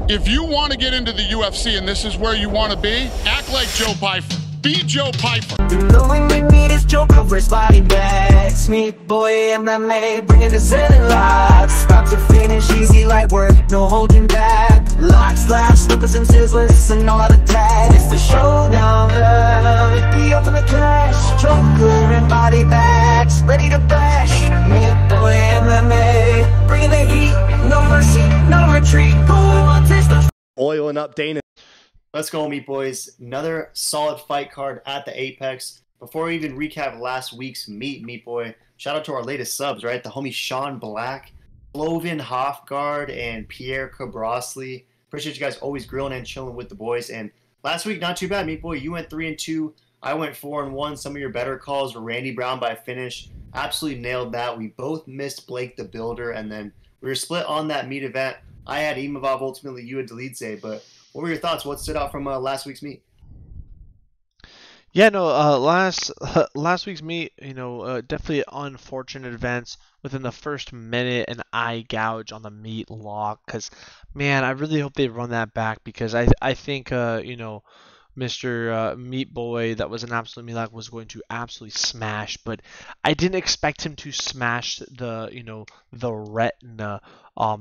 If you want to get into the UFC and this is where you want to be, act like Joe Pyfer. Be Joe Pyfer. You going with me, this Joker versus Bodybagz. Meat boy, MMA, bringing the Zen locks. Stop to finish, easy like work, no holding back. Locks, laughs, slippers and scissors, and all the tags. It's the showdown, love, the ultimate clash. Joker and Bodybagz, ready to bash. Meat boy, MMA, bringing the heat. No mercy, no retreat. Go on, taste the Oiling up Dana. Let's go, meat boys. Another solid fight card at the Apex. Before we even recap last week's meat boy, shout out to our latest subs, right? The homie Sean Black, Flovin Hofgaard, and Pierre Cabrosely. Appreciate you guys always grilling and chilling with the boys. And last week, not too bad, meat boy. You went 3-2. I went 4-1. Some of your better calls were Randy Brown by finish. Absolutely nailed that. We both missed Blake the Builder, and then we were split on that meat event. I had Imavov, ultimately you had Delidze, but what were your thoughts? What stood out from last week's meet? Yeah, no, last week's meet, definitely unfortunate events within the first minute, an eye gouge on the MEATLOCK, because, man, I really hope they run that back, because I think, Mr. Meat Boy, that was an absolute MEATLOCK, was going to absolutely smash, but I didn't expect him to smash the retina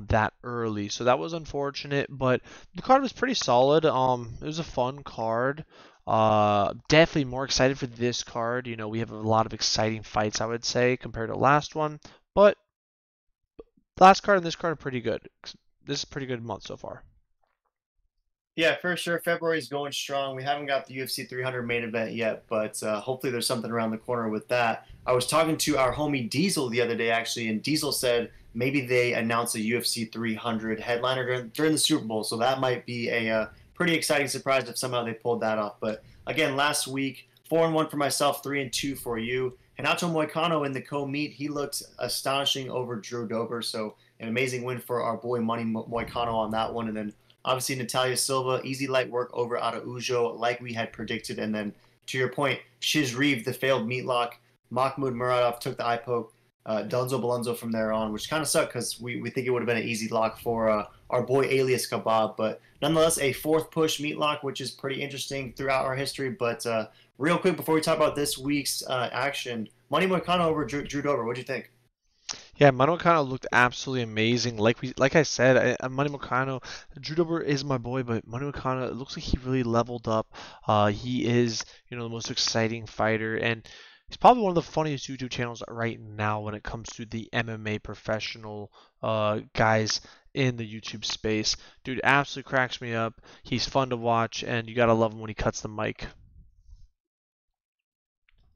that early, so that was unfortunate, but the card was pretty solid. It was a fun card. Definitely more excited for this card. We have a lot of exciting fights, I would say, compared to the last one, but last card and this card are pretty good. This is a pretty good month so far. Yeah, for sure. February is going strong. We haven't got the UFC 300 main event yet, but hopefully there's something around the corner with that. I was talking to our homie Diesel the other day, actually, and Diesel said maybe they announce a UFC 300 headliner during the Super Bowl, so that might be a pretty exciting surprise if somehow they pulled that off. But again, last week, 4-1 for myself, 3-2 for you. Renato Moicano in the co-meet, he looked astonishing over Drew Dober, so an amazing win for our boy Money Moicano on that one, and then obviously, Natalia Silva, easy light work over Araujo, like we had predicted. And then, to your point, Shiz Reeve, the failed MEATLOCK. Mahmoud Muradov took the eye poke. Dunzo Balunzo from there on, which kind of sucked because we think it would have been an easy lock for our boy Alias Kebab. But nonetheless, a fourth push MEATLOCK, which is pretty interesting throughout our history. But real quick, before we talk about this week's action, Money Moicano over Drew Dober, what do you think? Yeah, Mano Moicano looked absolutely amazing. Like I said, Mano Moicano, Drew Dober is my boy, but Mano Moicano, it looks like he really leveled up. He is, the most exciting fighter, and he's probably one of the funniest YouTube channels right now when it comes to the MMA professional guys in the YouTube space. Dude absolutely cracks me up. He's fun to watch, and you gotta love him when he cuts the mic.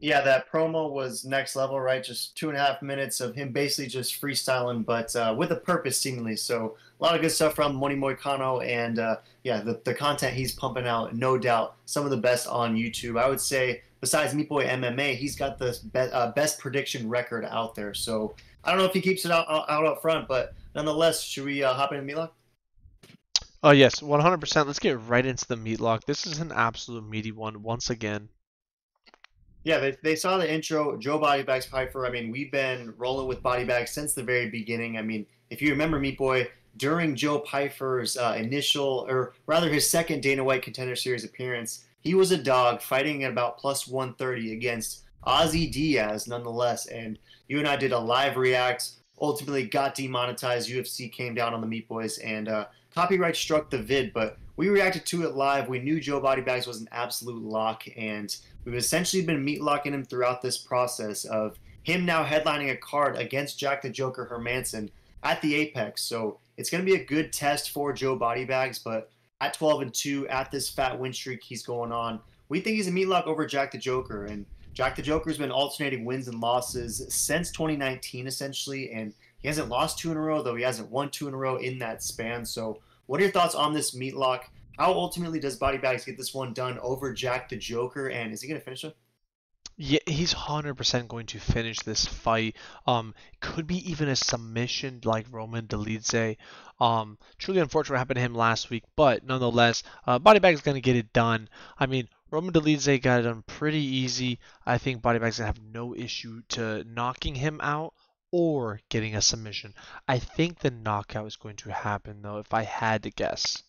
Yeah, that promo was next level, right? Just 2.5 minutes of him basically just freestyling, but with a purpose, seemingly. So a lot of good stuff from Money Moicano, and yeah, the content he's pumping out, no doubt, some of the best on YouTube. I would say, besides Meat Boy MMA, he's got the best prediction record out there. So I don't know if he keeps it out up front, but nonetheless, should we hop into MEATLOCK? Oh yes, 100%. Let's get right into the MEATLOCK. This is an absolute meaty one once again. Yeah, they saw the intro, Joe Bodybagz Pyfer. I mean, we've been rolling with Bodybagz since the very beginning. I mean, if you remember, Meat Boy, during Joe Pyfer's his second Dana White Contender Series appearance, he was a dog fighting at about plus 130 against Ozzy Diaz, nonetheless. And you and I did a live react, ultimately got demonetized. UFC came down on the Meat Boys, and copyright struck the vid, but we reacted to it live. We knew Joe Bodybagz was an absolute lock, and we've essentially been MEATLOCKing him throughout this process of him now headlining a card against Jack the Joker Hermanson at the Apex. So it's going to be a good test for Joe Bodybagz, but at 12-2, at this fat win streak he's going on, we think he's a MEATLOCK over Jack the Joker. And Jack the Joker's been alternating wins and losses since 2019, essentially, and he hasn't lost 2 in a row, though he hasn't won 2 in a row in that span. So what are your thoughts on this MEATLOCK? How ultimately does Bodybagz get this one done over Jack the Joker, and is he going to finish it? Yeah, he's 100% going to finish this fight. Could be even a submission like Roman Delidze. Truly unfortunate what happened to him last week, but nonetheless, Bodybagz is going to get it done. I mean, Roman Delidze got it done pretty easy. I think Bodybagz is going to have no issue to knocking him out or getting a submission. I think the knockout is going to happen, though, if I had to guess.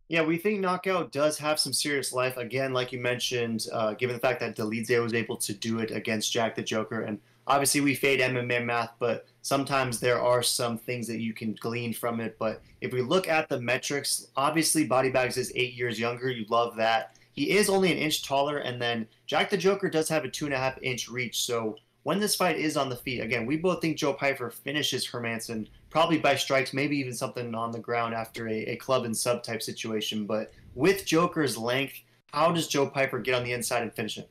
Yeah, we think Knockout does have some serious life. Again, like you mentioned, given the fact that Delize was able to do it against Jack the Joker. And obviously, we fade MMA math, but sometimes there are some things that you can glean from it. But if we look at the metrics, obviously, Bodybagz is 8 years younger. You love that. He is only an inch taller. And then Jack the Joker does have a 2.5 inch reach. So when this fight is on the feet, again, we both think Joe Pyfer finishes Hermanson probably by strikes, maybe even something on the ground after a club and sub type situation. But with Joker's length, how does Joe Pyfer get on the inside and finish it?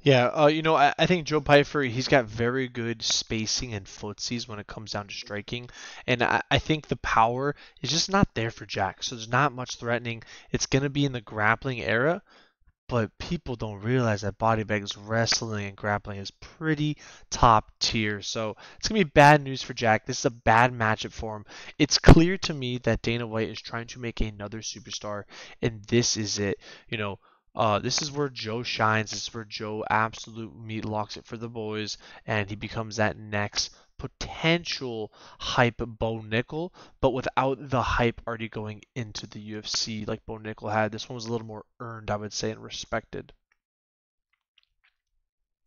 Yeah, I think Joe Pyfer, he's got very good spacing and footsies when it comes down to striking. And I think the power is just not there for Jack. So there's not much threatening. It's going to be in the grappling era. But people don't realize that Bodybagz wrestling and grappling is pretty top tier. So it's going to be bad news for Jack. This is a bad matchup for him. It's clear to me that Dana White is trying to make another superstar, and this is it. This is where Joe shines. This is where Joe absolute meat locks it for the boys, and he becomes that next potential hype Bo Nickel, but without the hype already going into the UFC like Bo Nickel had. This one was a little more earned, I would say, and respected.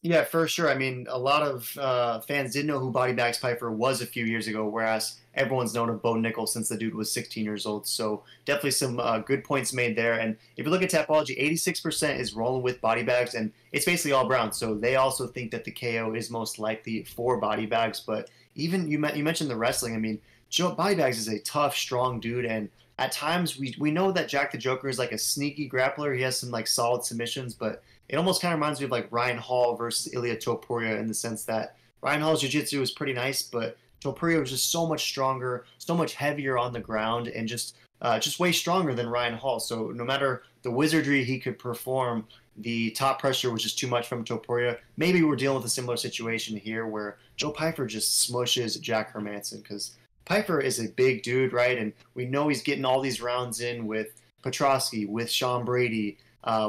Yeah, for sure. I mean, a lot of fans didn't know who Bodybagz Pyfer was a few years ago, whereas everyone's known of Bo Nickel since the dude was 16 years old. So definitely some good points made there. And if you look at Tapology, 86% is rolling with Bodybagz, and it's basically all brown. So they also think that the KO is most likely for Bodybagz. But even you mentioned the wrestling. I mean, Joe Bodybagz is a tough, strong dude, and at times we know that Jack the Joker is like a sneaky grappler. He has some like solid submissions, but it almost kind of reminds me of like Ryan Hall versus Ilya Topuria in the sense that Ryan Hall's jiu-jitsu was pretty nice, but Topuria was just so much stronger, so much heavier on the ground, and just way stronger than Ryan Hall. So no matter the wizardry he could perform, the top pressure was just too much from Topuria. Maybe we're dealing with a similar situation here where Joe Pyfer just smushes Jack Hermanson because Pyfer is a big dude, right? And we know he's getting all these rounds in with Petrosky, with Sean Brady,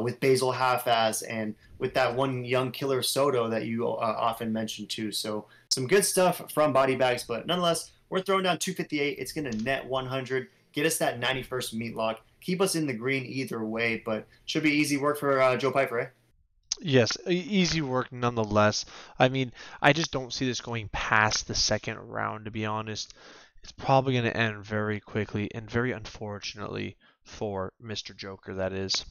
with Basil Half-Ass, and with that one young killer Soto that you often mention too. So some good stuff from Bodybagz, but nonetheless, we're throwing down 258. It's going to net 100, get us that 91st meat lock, keep us in the green either way, but should be easy work for Joe Pyfer, eh? Yes, easy work nonetheless. I mean, I just don't see this going past the second round, to be honest. It's probably going to end very quickly and very unfortunately for Mr. Joker, that is.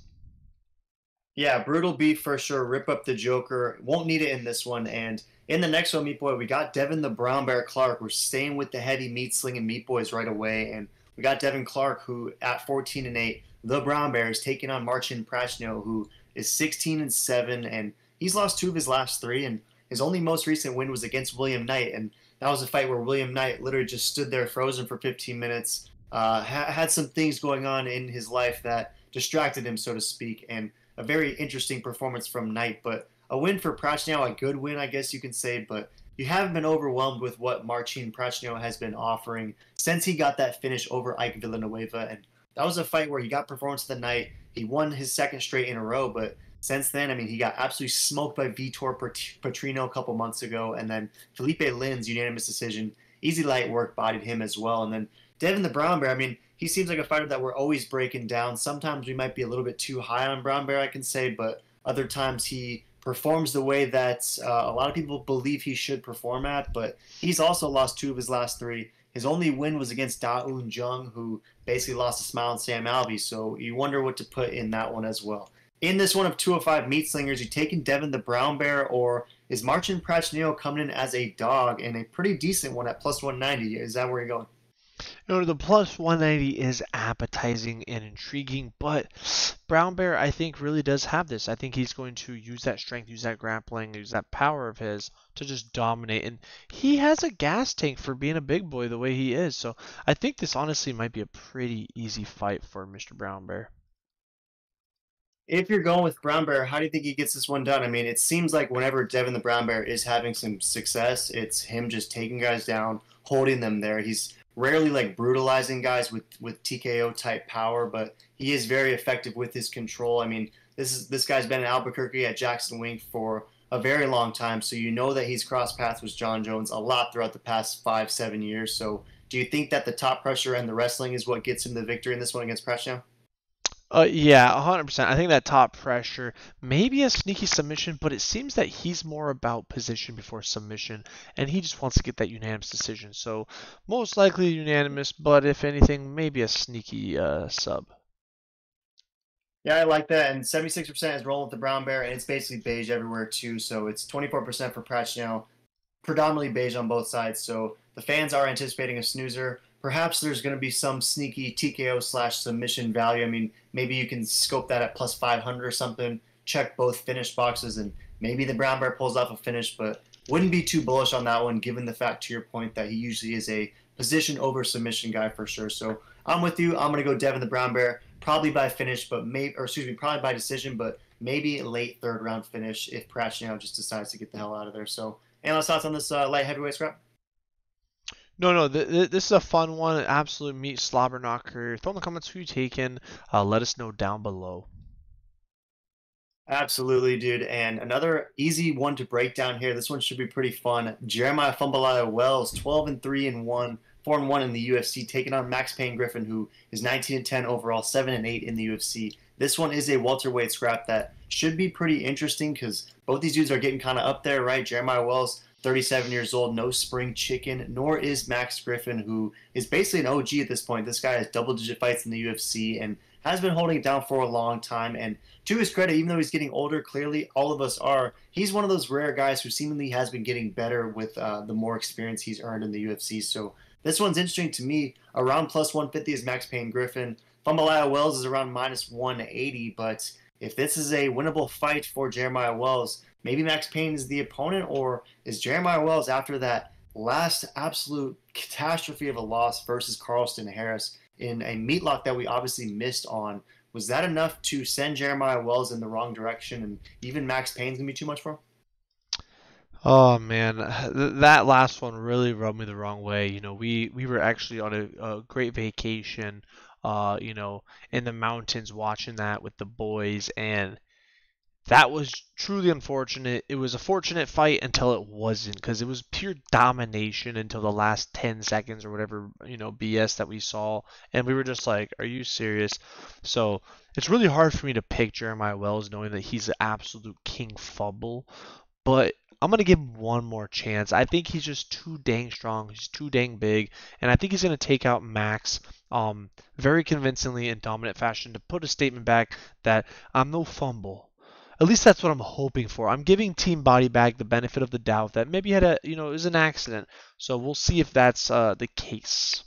Yeah, brutal beef for sure. Rip up the Joker. Won't need it in this one. And in the next one, Meat Boy, we got Devin the Brown Bear Clark. We're staying with the heady meat slinging Meat Boys right away. And we got Devin Clark, who at 14-8, the Brown Bear is taking on Marcin Prashno, who is 16-7, and he's lost 2 of his last 3. And his only most recent win was against William Knight, and that was a fight where William Knight literally just stood there frozen for 15 minutes. Had some things going on in his life that distracted him, so to speak, and a very interesting performance from Knight, but a win for Prachnio, a good win, I guess you can say, but you haven't been overwhelmed with what Marcin Prachnio has been offering since he got that finish over Ike Villanueva, and that was a fight where he got performance of the night. He won his second straight in a row, but since then, I mean, he got absolutely smoked by Vitor Petrino a couple months ago, and then Felipe Lin's unanimous decision, easy light work, bodied him as well, and then Devin the Brown Bear, I mean, he seems like a fighter that we're always breaking down. Sometimes we might be a little bit too high on Brown Bear, I can say, but other times he performs the way that a lot of people believe he should perform at, but he's also lost 2 of his last 3. His only win was against Da Un Jung, who basically lost a smile on Sam Alvey, so you wonder what to put in that one as well. In this one of 205 Meat Slingers, you taking Devin the Brown Bear, or is Marcin Prachnio coming in as a dog and a pretty decent one at plus 190? Is that where you're going? The plus 190 is appetizing and intriguing, but Brown Bear, I think, really does have this. I think he's going to use that strength, use that grappling, use that power of his to just dominate. And he has a gas tank for being a big boy the way he is. So I think this honestly might be a pretty easy fight for Mr. Brown Bear. If you're going with Brown Bear, how do you think he gets this one done? I mean, it seems like whenever Devin the Brown Bear is having some success, it's him just taking guys down, holding them there. He's rarely like brutalizing guys with TKO type power, but he is very effective with his control. I mean, this guy's been in Albuquerque at Jackson Wink for a very long time, so you know that he's crossed paths with John Jones a lot throughout the past 5-7 years. So Do you think that the top pressure and the wrestling is what gets him the victory in this one against Pacquiao? Yeah, 100%. I think that top pressure, maybe a sneaky submission, but it seems that he's more about position before submission, and he just wants to get that unanimous decision. So most likely unanimous, but if anything, maybe a sneaky sub. Yeah, I like that. And 76% is rolling with the brown bear, and it's basically beige everywhere too. So it's 24% for Pacquiao, predominantly beige on both sides. So the fans are anticipating a snoozer. Perhaps there's going to be some sneaky TKO slash submission value. I mean, maybe you can scope that at plus 500 or something. Check both finish boxes, and maybe the brown bear pulls off a finish, but wouldn't be too bullish on that one, given the fact, to your point, that he usually is a position over submission guy for sure. So I'm with you. I'm going to go Devin the brown bear, probably by finish, but maybe, or excuse me, probably by decision, but maybe a late third round finish if Pacquiao just decides to get the hell out of there. So, any thoughts on this light heavyweight scrap? No, this is a fun one, an absolute meat slobber knocker. Throw in the comments who you taking. Let us know down below. Absolutely, dude. And another easy one to break down here. This one should be pretty fun. Jeremiah Fumbalaya Wells, 12-3-1, 4-1 in the UFC, taking on Max Payne Griffin, who is 19-10 overall, 7-8 in the UFC. This one is a welterweight scrap that should be pretty interesting because both these dudes are getting kind of up there, right? Jeremiah Wells, 37 years old, no spring chicken, nor is Max Griffin, who is basically an OG at this point. This guy has double-digit fights in the UFC and has been holding it down for a long time. And to his credit, even though he's getting older, clearly all of us are, he's one of those rare guys who seemingly has been getting better with the more experience he's earned in the UFC. So this one's interesting to me. Around plus 150 is Max Payne Griffin. Fumbalaya Wells is around minus 180, but if this is a winnable fight for Jeremiah Wells, maybe Max Payne is the opponent, or is Jeremiah Wells, after that last absolute catastrophe of a loss versus Carlston Harris in a meatlock that we obviously missed on, was that enough to send Jeremiah Wells in the wrong direction, and even Max Payne's going to be too much for him? Oh man, that last one really rubbed me the wrong way. You know, we were actually on a great vacation, you know, in the mountains watching that with the boys, and that was truly unfortunate. It was a fortunate fight until it wasn't, because it was pure domination until the last 10 seconds or whatever, you know, BS that we saw, and we were just like, are you serious? So it's really hard for me to pick Jeremiah Wells knowing that he's an absolute king fumble, but I'm going to give him one more chance. I think he's just too dang strong. He's too dang big. And I think he's going to take out Max very convincingly in dominant fashion to put a statement back that I'm no fumble. At least that's what I'm hoping for. I'm giving Team Bodybagz the benefit of the doubt that maybe he had it was an accident. So we'll see if that's the case.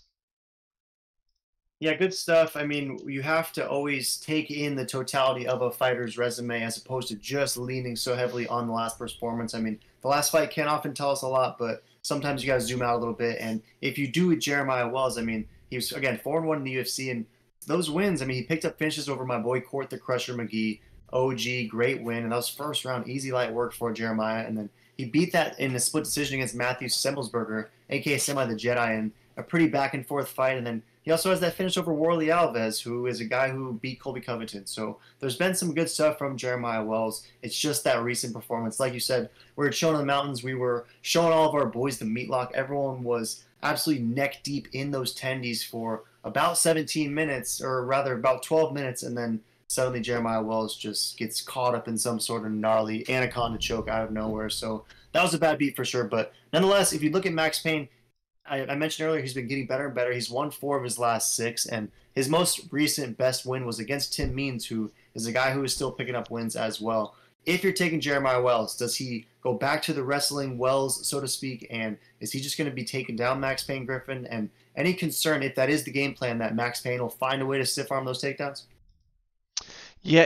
Yeah, good stuff. I mean, you have to always take in the totality of a fighter's resume as opposed to just leaning so heavily on the last performance. I mean, the last fight can often tell us a lot, but sometimes you got to zoom out a little bit. And if you do with Jeremiah Wells, I mean, he was, again, 4-1 in the UFC, and those wins, I mean, he picked up finishes over my boy Court the Crusher McGee, OG, great win, and that was first round, easy light work for Jeremiah. And then he beat that in a split decision against Matthew Semelsberger, aka Semi the Jedi, in a pretty back and forth fight. And then he also has that finish over Worley Alves, who is a guy who beat Colby Covington. So there's been some good stuff from Jeremiah Wells. It's just that recent performance. Like you said, we were chilling in the mountains. We were showing all of our boys the meatlock. Everyone was absolutely neck deep in those tendies for about 17 minutes, or rather about 12 minutes, and then suddenly Jeremiah Wells just gets caught up in some sort of gnarly anaconda choke out of nowhere. So that was a bad beat for sure. But nonetheless, if you look at Max Payne, I mentioned earlier he's been getting better and better. He's won 4 of his last 6, and his most recent best win was against Tim Means, who is a guy who is still picking up wins as well. If you're taking Jeremiah Wells, does he go back to the wrestling Wells, so to speak, and is he just going to be taking down Max Payne Griffin? And any concern, if that is the game plan, that Max Payne will find a way to stiff arm those takedowns? Yeah,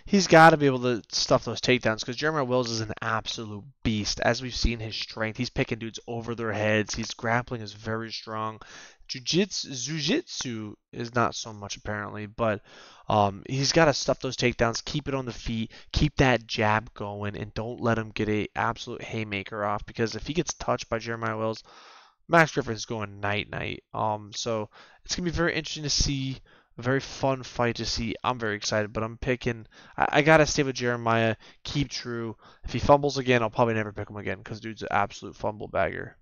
he's got to be able to stuff those takedowns, because Jeremiah Wells is an absolute beast. As we've seen his strength, he's picking dudes over their heads. His grappling is very strong. Jiu-jitsu is not so much apparently, but he's got to stuff those takedowns, keep it on the feet, keep that jab going, and don't let him get a absolute haymaker off, because if he gets touched by Jeremiah Wells, Max Griffin's going night-night. So it's going to be very interesting to see. A very fun fight to see. I'm very excited, but I'm picking. I gotta stay with Jeremiah. Keep true. If he fumbles again, I'll probably never pick him again, because dude's an absolute fumble bagger.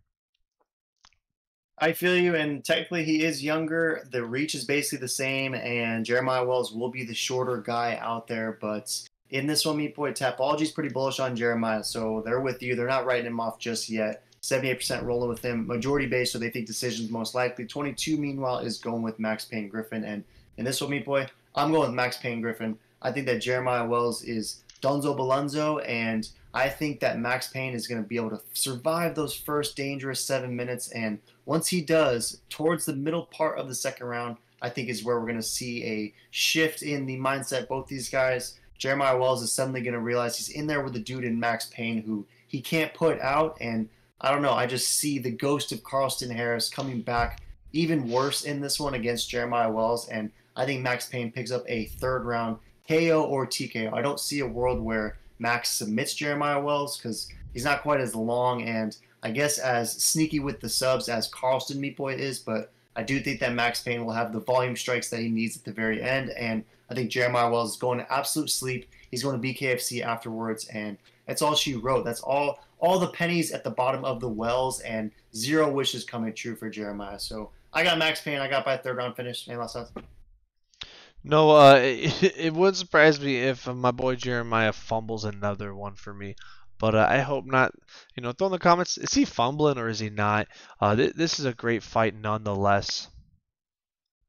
I feel you, and technically he is younger. The reach is basically the same, and Jeremiah Wells will be the shorter guy out there. But in this one, Meat Boy, Tapology's pretty bullish on Jeremiah, so they're with you. They're not writing him off just yet. 78% rolling with him. Majority base, so they think decisions most likely. 22, meanwhile, is going with Max Payne Griffin. And in this one, Meat Boy, I'm going with Max Payne Griffin. I think that Jeremiah Wells is Dunzo Balunzo, and I think that Max Payne is going to be able to survive those first dangerous 7 minutes, and once he does, towards the middle part of the second round, I think is where we're going to see a shift in the mindset. Both these guys, Jeremiah Wells is suddenly going to realize he's in there with a dude in Max Payne who he can't put out, and I don't know, I just see the ghost of Carlston Harris coming back even worse in this one against Jeremiah Wells, and I think Max Payne picks up a third round KO or TKO. I don't see a world where Max submits Jeremiah Wells because he's not quite as long and I guess as sneaky with the subs as Carlston Meat Boy is, but I do think that Max Payne will have the volume strikes that he needs at the very end, and I think Jeremiah Wells is going to absolute sleep. He's going to BKFC afterwards, and that's all she wrote. That's all the pennies at the bottom of the wells, and 0 wishes coming true for Jeremiah. So I got Max Payne. I got by third round finish. Any last thoughts? No, it would surprise me if my boy Jeremiah fumbles another one for me. But I hope not. You know, throw in the comments, is he fumbling or is he not? This is a great fight nonetheless.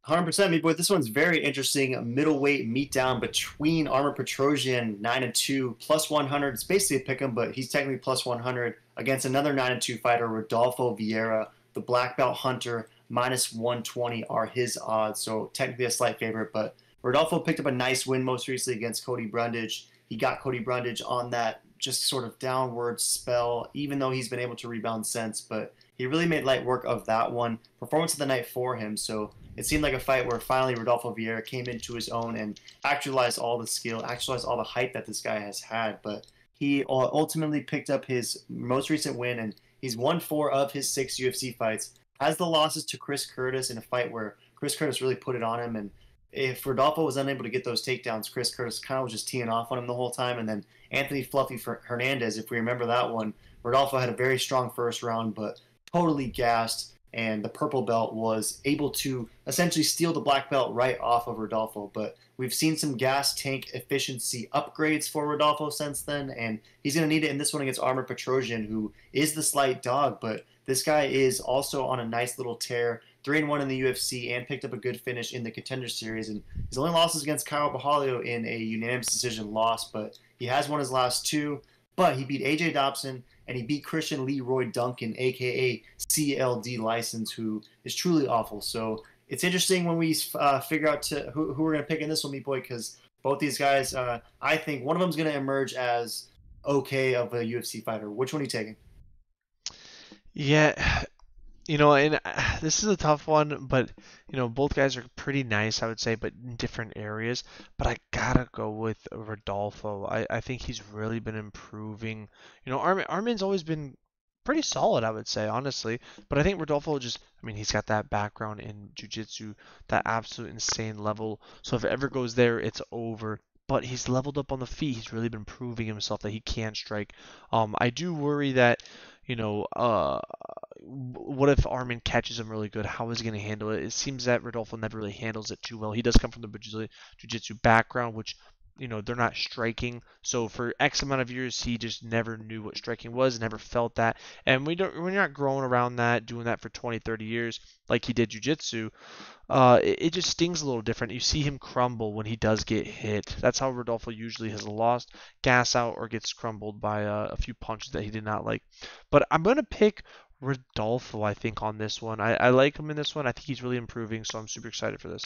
100%, Meat Boy. This one's very interesting. A middleweight meet down between Armor Petrosian, 9-2, plus 100. It's basically a pick 'em, but he's technically plus 100 against another 9-2 fighter, Rodolfo Vieira. The black belt hunter, minus 120 are his odds, so technically a slight favorite. But Rodolfo picked up a nice win most recently against Cody Brundage. He got Cody Brundage on that just sort of downward spell, even though he's been able to rebound since. But he really made light work of that one. Performance of the night for him, so it seemed like a fight where finally Rodolfo Vieira came into his own and actualized all the skill, actualized all the hype that this guy has had. But he ultimately picked up his most recent win, and he's won 4 of his 6 UFC fights. Has the losses to Chris Curtis in a fight where Chris Curtis really put it on him, and if Rodolfo was unable to get those takedowns, Chris Curtis kind of was just teeing off on him the whole time. And then Anthony Fluffy Hernandez, if we remember that one, Rodolfo had a very strong first round, but totally gassed, and the purple belt was able to essentially steal the black belt right off of Rodolfo. But we've seen some gas tank efficiency upgrades for Rodolfo since then, and he's going to need it in this one against Armor Petrosian, who is the slight dog, but this guy is also on a nice little tear. 3-1 in the UFC and picked up a good finish in the Contender Series. And his only losses against Kyle Bahalio in a unanimous decision loss, but he has won his last 2. But he beat AJ Dobson and he beat Christian Leroy Duncan, aka CLD License, who is truly awful. So it's interesting when we figure out who we're going to pick in this one, Meat Boy, because both these guys, I think one of them is going to emerge as okay of a UFC fighter. Which one are you taking? Yeah, you know, and this is a tough one, but you know, both guys are pretty nice, I would say, but in different areas. But I gotta go with Rodolfo. I think he's really been improving. You know, Armin's always been pretty solid, I would say, honestly. But I think Rodolfo I mean, he's got that background in jiu-jitsu, that absolute insane level. So if it ever goes there, it's over. But he's leveled up on the feet. He's really been proving himself that he can strike. I do worry that, you know, what if Armin catches him really good? How is he going to handle it? It seems that Rodolfo never really handles it too well. He does come from the jiu-jitsu background, which, you know, they're not striking. So for X amount of years, he just never knew what striking was, never felt that. And when you're not growing around that, doing that for 20, 30 years, like he did jiu-jitsu, it just stings a little different. You see him crumble when he does get hit. That's how Rodolfo usually has lost, gas out, or gets crumbled by a few punches that he did not like. But I'm going to pick Rodolfo, I think, on this one. I like him in this one. I think he's really improving, so I'm super excited for this.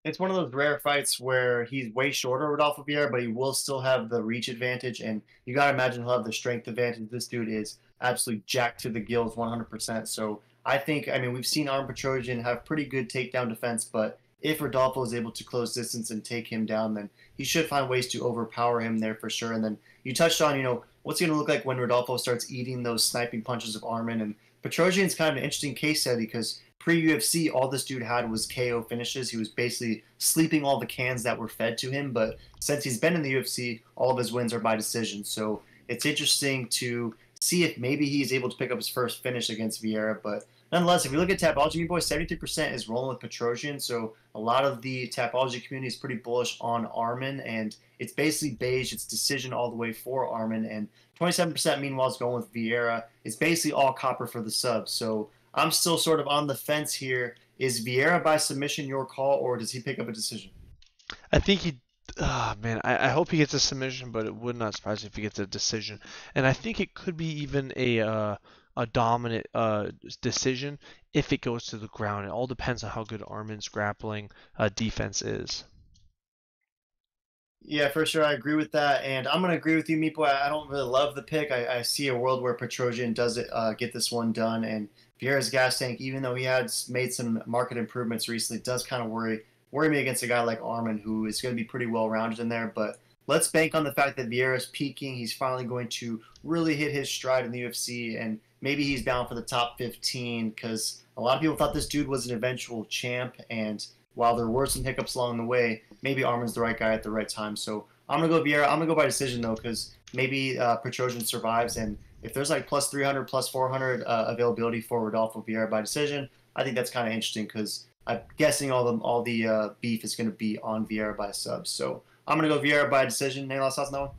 It's one of those rare fights where he's way shorter, Rodolfo Vieira, but he will still have the reach advantage, and you got to imagine he'll have the strength advantage. This dude is absolutely jacked to the gills 100%. So I think, I mean, we've seen Armor Petrosian have pretty good takedown defense, but if Rodolfo is able to close distance and take him down, then he should find ways to overpower him there for sure. And then you touched on, you know, what's it going to look like when Rodolfo starts eating those sniping punches of Armin. And Petrosian's kind of an interesting case study because pre-UFC, all this dude had was KO finishes. He was basically sleeping all the cans that were fed to him. But since he's been in the UFC, all of his wins are by decision. So it's interesting to see if maybe he's able to pick up his first finish against Vieira. But nonetheless, if we look at Tapology, Meat Boy, 73% is rolling with Petrosian. So a lot of the Tapology community is pretty bullish on Arman, and it's basically beige. It's decision all the way for Arman, and 27% meanwhile is going with Vieira. It's basically all copper for the sub. So I'm still sort of on the fence here. Is Vieira by submission your call, or does he pick up a decision? I think he. Man, I hope he gets a submission, but it would not surprise me if he gets a decision. And I think it could be even a dominant decision if it goes to the ground. It all depends on how good Armin's grappling defense is. Yeah, for sure. I agree with that. And I'm going to agree with you, Meat Boy. I don't really love the pick. I see a world where Petrosian does it, get this one done. And Vieira's gas tank, even though he has made some market improvements recently, does kind of worry me against a guy like Arman, who is going to be pretty well-rounded in there. But let's bank on the fact that Vieira's peaking. He's finally going to really hit his stride in the UFC, and maybe he's bound for the top 15, because a lot of people thought this dude was an eventual champ, and while there were some hiccups along the way, maybe Arman's the right guy at the right time. So I'm going to go Vieira. I'm going to go by decision, though, because maybe Petrosian survives, and if there's like plus 300, plus 400 availability for Rodolfo Vieira by decision, I think that's kind of interesting, because I'm guessing all the beef is going to be on Vieira by sub. So I'm going to go Vieira by decision. Any last thoughts on that one?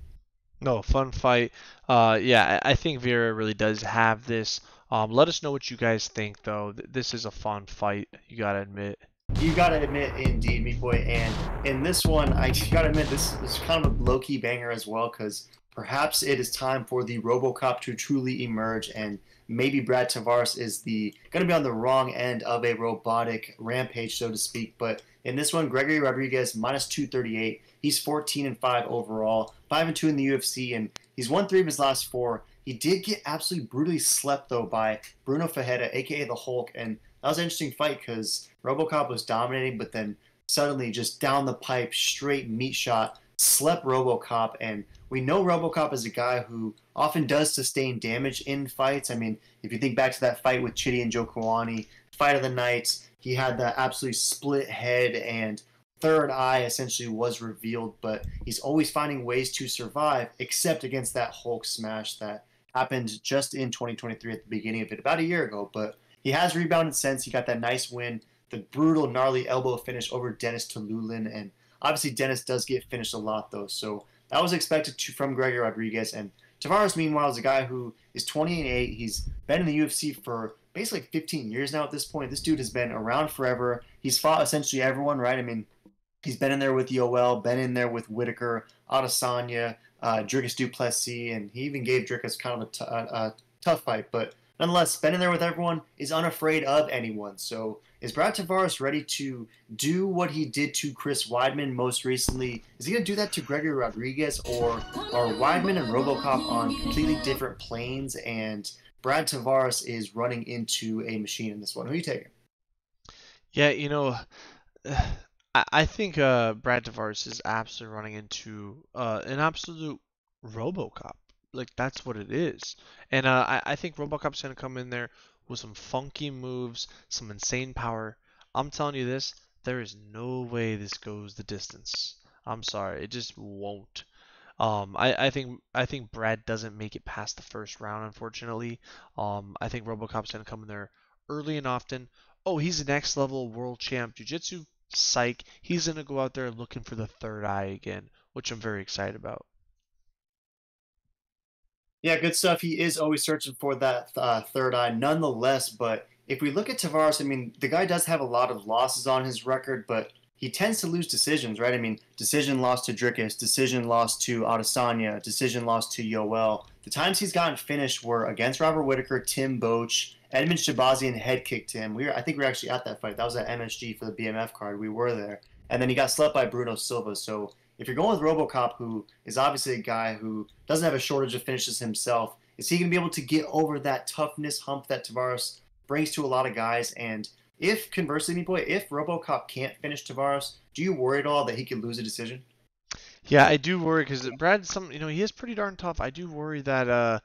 No, fun fight. Yeah, I think Vieira really does have this. Let us know what you guys think, though. This is a fun fight, you gotta admit. You gotta admit, indeed, Meat Boy. And in this one, I gotta admit, this is kind of a low-key banger as well, because perhaps it is time for the RoboCop to truly emerge, and maybe Brad Tavares is going to be on the wrong end of a robotic rampage, so to speak. But in this one, Gregory Rodriguez, minus 238. He's 14-5 overall, 5-2 in the UFC, and he's won 3 of his last 4. He did get absolutely brutally slept, though, by Bruno Ferreira, a.k.a. the Hulk, and that was an interesting fight because RoboCop was dominating, but then suddenly just down the pipe, straight meat shot, slept RoboCop. And we know RoboCop is a guy who often does sustain damage in fights. I mean, if you think back to that fight with Chidi and Joe Kawani, fight of the night, he had that absolutely split head and third eye essentially was revealed, but he's always finding ways to survive, except against that Hulk smash that happened just in 2023 at the beginning of it, about a year ago. But he has rebounded since. He got that nice win, the brutal, gnarly elbow finish over Dennis Tululin, and obviously Dennis does get finished a lot, though, so that was expected from Gregory Rodriguez. And Tavares, meanwhile, is a guy who is 20-8. He's been in the UFC for basically 15 years now at this point. This dude has been around forever. He's fought essentially everyone, right? I mean, he's been in there with Yoel, been in there with Whitaker, Adesanya, Dricus du Plessis, and he even gave Dricus kind of a tough fight. But nonetheless, been in there with everyone, is unafraid of anyone. So is Brad Tavares ready to do what he did to Chris Weidman most recently? Is he going to do that to Gregory Rodriguez, or are Weidman and RoboCop on completely different planes, and Brad Tavares is running into a machine in this one? Who are you taking? Yeah, I think Brad Tavares is absolutely running into an absolute RoboCop. Like, that's what it is. And I think RoboCop's going to come in there with some funky moves, some insane power. I'm telling you this, there is no way this goes the distance. I'm sorry, it just won't. I think Brad doesn't make it past the first round, unfortunately. I think RoboCop's going to come in there early and often. Oh, he's the next level world champ jiu-jitsu. Psych. He's going to go out there looking for the third eye again, which I'm very excited about. Yeah, good stuff. He is always searching for that third eye nonetheless. But if we look at Tavares, I mean, the guy does have a lot of losses on his record, but he tends to lose decisions, right? I mean, decision loss to Dricus, decision loss to Adesanya, decision loss to Yoel. The times he's gotten finished were against Robert Whitaker, Tim Boach, Edmund Shabazian head kicked him. I think we were actually at that fight. That was at MSG for the BMF card. We were there. And then he got slept by Bruno Silva. So if you're going with RoboCop, who is obviously a guy who doesn't have a shortage of finishes himself, is he going to be able to get over that toughness hump that Tavares brings to a lot of guys? And if, conversely, me boy, if RoboCop can't finish Tavares, do you worry at all that he could lose a decision? Yeah, I do worry because Brad, he is pretty darn tough. I do worry that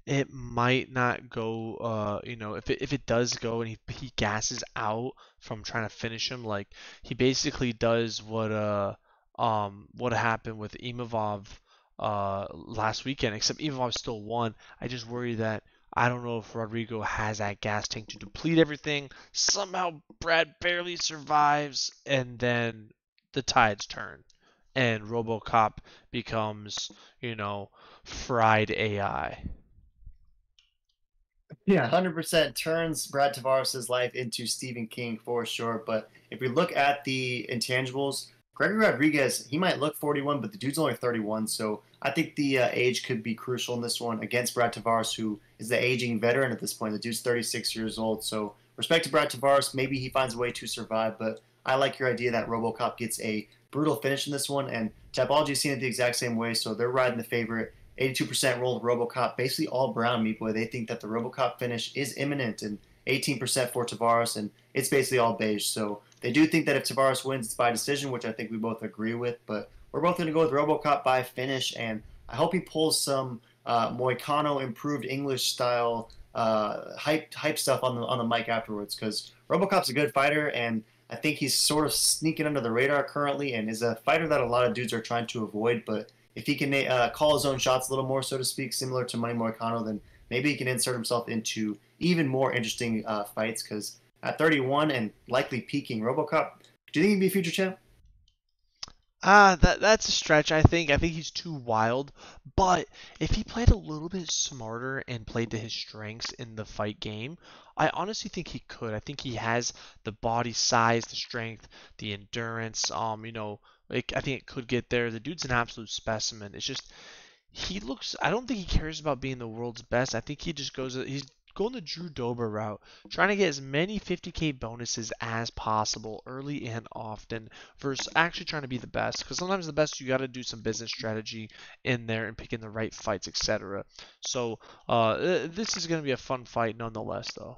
it might not go. If it does go and he gasses out from trying to finish him, like he basically does what happened with Imavov last weekend. Except even if I still won, I just worry that I don't know if Rodrigo has that gas tank to deplete everything. Somehow Brad barely survives, and then the tides turn, and RoboCop becomes, fried AI. Yeah, 100% turns Brad Tavares' life into Stephen King for sure. But if we look at the intangibles, Gregory Rodriguez, he might look 41, but the dude's only 31. So I think the age could be crucial in this one against Brad Tavares, who is the aging veteran at this point. The dude's 36 years old. So respect to Brad Tavares. Maybe he finds a way to survive, but I like your idea that RoboCop gets a brutal finish in this one. And Tapology's seen it the exact same way, so they're riding the favorite. 82% roll with RoboCop, basically all brown, Meat Boy. They think that the RoboCop finish is imminent, and 18% for Tavares, and it's basically all beige. So they do think that if Tavares wins, it's by decision, which I think we both agree with. But we're both going to go with RoboCop by finish, and I hope he pulls some Moicano improved English style hype stuff on the mic afterwards, because RoboCop's a good fighter, and I think he's sort of sneaking under the radar currently, and is a fighter that a lot of dudes are trying to avoid. But if he can call his own shots a little more, so to speak, similar to Money Moicano, then maybe he can insert himself into even more interesting fights. Because at 31 and likely peaking, RoboCop, do you think he'd be a future champ? That's a stretch, I think. I think he's too wild. But if he played a little bit smarter and played to his strengths in the fight game, I honestly think he could. I think he has the body size, the strength, the endurance. I think it could get there. The dude's an absolute specimen. It's just I don't think he cares about being the world's best. I think he's going the Drew Dober route, trying to get as many 50K bonuses as possible early and often versus actually trying to be the best. Because sometimes the best, you got to do some business strategy in there and picking the right fights, etc. So this is going to be a fun fight nonetheless, though.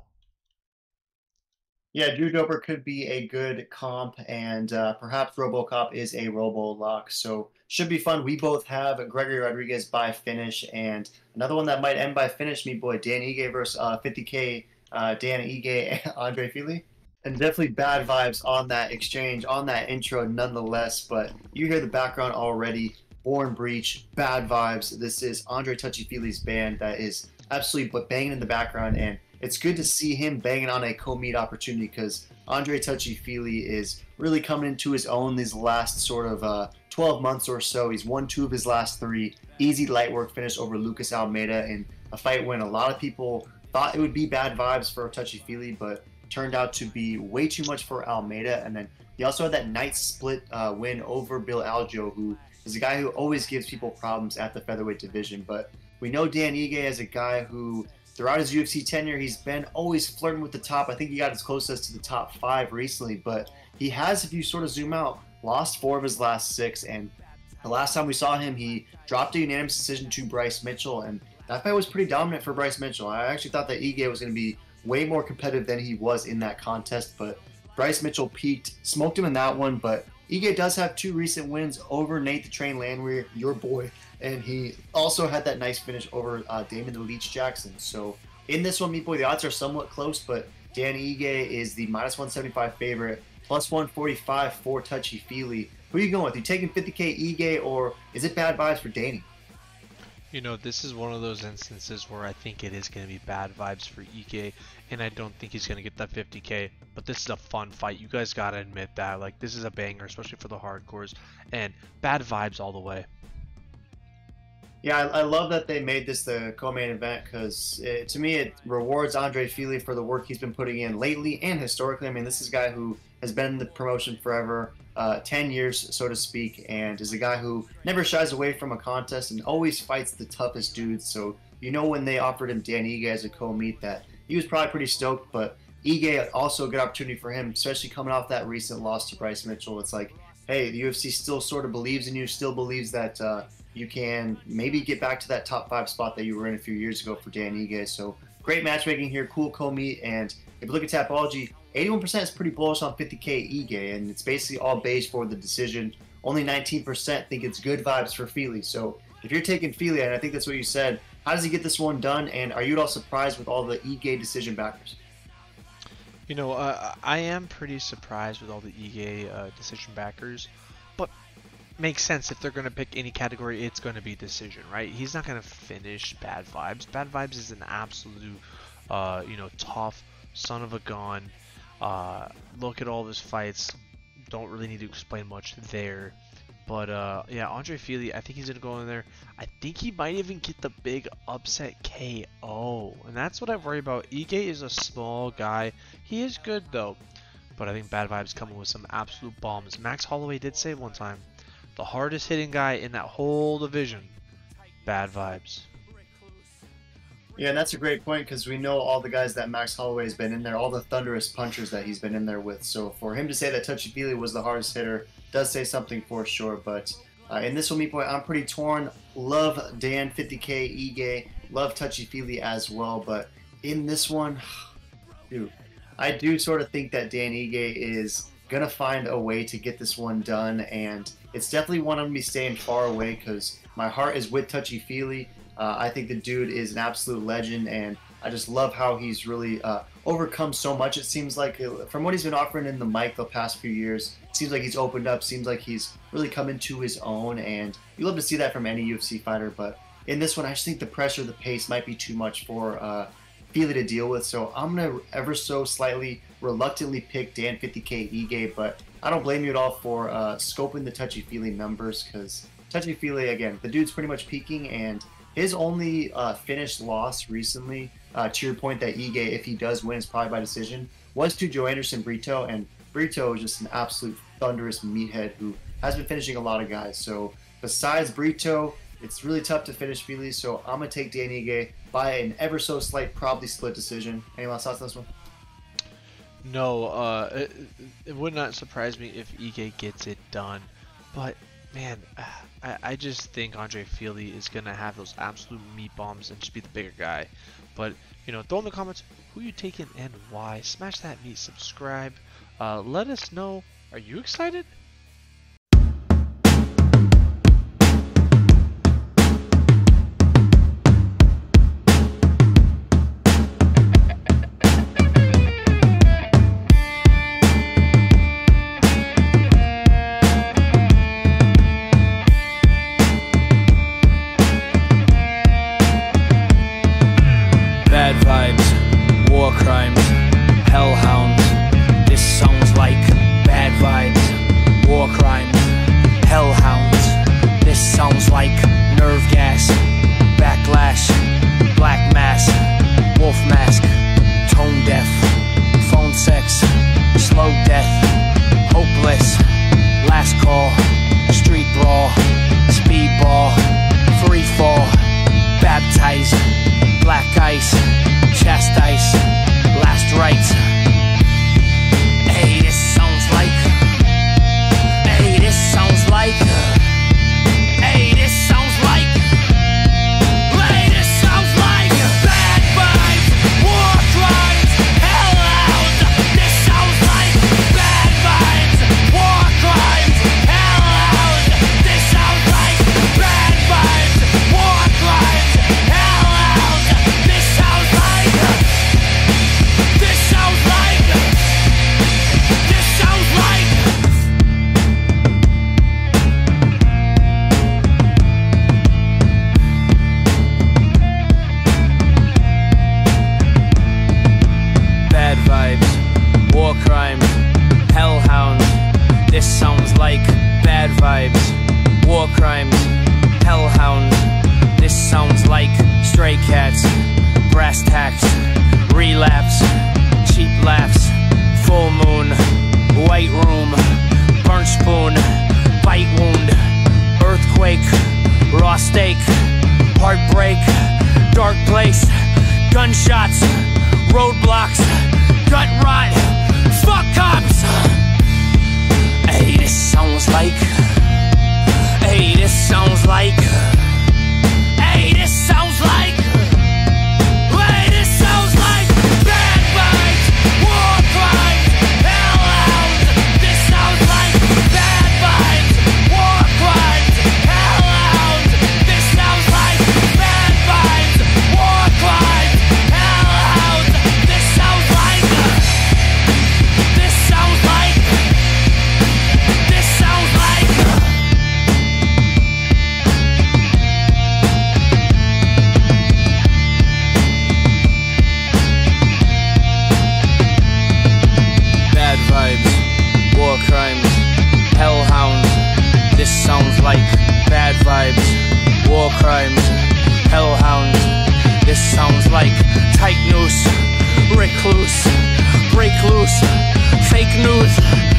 Yeah, Drew Dober could be a good comp, and perhaps RoboCop is a robo-lock, so should be fun. We both have Gregory Rodriguez by finish, and another one that might end by finish, Meat Boy, Dan Ige versus 50K Dan Ige and Andre Fili. And definitely bad vibes on that exchange, on that intro nonetheless, but you hear the background already. Born Breach, bad vibes. This is Andre Touchy Fili's band that is absolutely banging in the background, and it's good to see him banging on a co-meet opportunity, because Andre Touchy Fili is really coming into his own these last sort of 12 months or so. He's won 2 of his last 3. Easy light work finish over Lucas Almeida in a fight when a lot of people thought it would be bad vibes for Touchy Fili, but turned out to be way too much for Almeida. And then he also had that night split win over Bill Algeo, who is a guy who always gives people problems at the featherweight division. But we know Dan Ige as a guy who, throughout his UFC tenure, he's been always flirting with the top. I think he got as close as to the top 5 recently, but he has, if you sort of zoom out, lost 4 of his last 6. And the last time we saw him, he dropped a unanimous decision to Bryce Mitchell, and that fight was pretty dominant for Bryce Mitchell. I actually thought that Ige was going to be way more competitive than he was in that contest, but Bryce Mitchell peaked, smoked him in that one. But Ige does have 2 recent wins over Nate the Train Landwehr, your boy, and he also had that nice finish over Damon the Leech Jackson. So in this one, Meat Boy, the odds are somewhat close, but Dan Ige is the -175 favorite, +145 for Touchy Fili. Who are you going with? You taking 50K Ige, or is it bad vibes for Danny? This is one of those instances where I think it is going to be bad vibes for Ige, and I don't think he's going to get that 50K, but this is a fun fight. You guys got to admit that. Like, this is a banger, especially for the hardcores, and bad vibes all the way. Yeah, I love that they made this the co-main event, because to me it rewards Andre Fili for the work he's been putting in lately and historically. I mean, this is a guy who has been in the promotion forever, 10 years, so to speak, and is a guy who never shies away from a contest and always fights the toughest dudes. So, when they offered him Dan Ige as a co-meet, that he was probably pretty stoked, but Ige, also a good opportunity for him, especially coming off that recent loss to Bryce Mitchell. It's like, hey, the UFC still sort of believes in you, still believes that you can maybe get back to that top 5 spot that you were in a few years ago for Dan Ige. So great matchmaking here, cool co-meet, and if you look at Tapology, 81% is pretty bullish on 50K Ige, and it's basically all beige for the decision. Only 19% think it's good vibes for Fili. So if you're taking Fili, and I think that's what you said, how does he get this one done, and are you at all surprised with all the Ige decision backers? I am pretty surprised with all the Ige decision backers, but makes sense. If they're going to pick any category, it's going to be decision, right? He's not going to finish Bad Vibes. Bad Vibes is an absolute, you know, tough son of a gun. Look at all his fights. Don't really need to explain much there. But yeah, Andre Fili, I think he's going to go in there. I think he might even get the big upset KO. And that's what I worry about. Ige is a small guy. He is good, though. But I think Bad Vibes coming with some absolute bombs. Max Holloway did say one time, the hardest hitting guy in that whole division, Bad Vibes. Yeah, and that's a great point because we know all the guys that Max Holloway has been in there, all the thunderous punchers that he's been in there with. So for him to say that Touchy Fili was the hardest hitter does say something for sure. But in this one, Meat Boy, I'm pretty torn. Love Dan 50K Ige, love Touchy Fili as well. But in this one, dude, I do sort of think that Dan Ige is gonna find a way to get this one done, and it's definitely one I'm gonna be staying far away because my heart is with Touchy Fili. I think the dude is an absolute legend, and I just love how he's really overcome so much. It seems like from what he's been offering in the mic the past few years, it seems like he's opened up, seems like he's really come into his own, and you love to see that from any UFC fighter. But in this one, I just think the pressure, the pace might be too much for Fili to deal with, so I'm gonna ever so slightly reluctantly pick Dan 50K Ige, but I don't blame you at all for scoping the Touchy Fili numbers, because Touchy Fili, again, the dude's pretty much peaking, and his only finished loss recently, to your point that Ige, if he does win, is probably by decision, was to Joanderson Brito, and Brito is just an absolute thunderous meathead who has been finishing a lot of guys. So besides Brito, it's really tough to finish Fili, so I'm going to take Dan Ige by an ever so slight, probably split decision. Any last thoughts on this one? No, it would not surprise me if Ige gets it done. But, man, I just think Andre Fili is going to have those absolute meat bombs and just be the bigger guy. But, you know, throw in the comments who you taking and why. Smash that meat, subscribe. Let us know. Are you excited? Bad vibes, war crimes, hellhounds. This sounds like bad vibes, war crimes, hellhounds. This sounds like nerve gas, backlash, black mass, wolf mask, tone deaf, phone sex, slow death, hopeless, last call, street brawl, speedball, free fall, baptized, black ice, chastise, last rites. Hey, this sounds like. Hey, this sounds like. Hey, this sounds like. Hey, this sounds like bad vibes, war crimes, hellhounds. This sounds like bad vibes, war crimes, hellhounds. This sounds like bad vibes, war crimes, hellhounds. This sounds like. This sounds like. This sounds like. Bad vibes, war crimes, hellhounds. This sounds like bad vibes, war crimes, hellhounds. This sounds like stray cats, brass tacks, relapse, cheap laughs, full moon, white room, burnt spoon, bite wound, earthquake, raw steak, heartbreak, dark place, gunshots, roadblocks, gut rot, fuck cops. Hey, this sounds like. Hey, this sounds like. Hey, this sounds like. Hey, this sounds like bad vibes, war crimes, hellhounds. This sounds like bad vibes, war crimes, hellhounds. This sounds like bad vibes, war crimes, hellhounds. This sounds like. sounds like tight noose, recluse, break loose, fake news.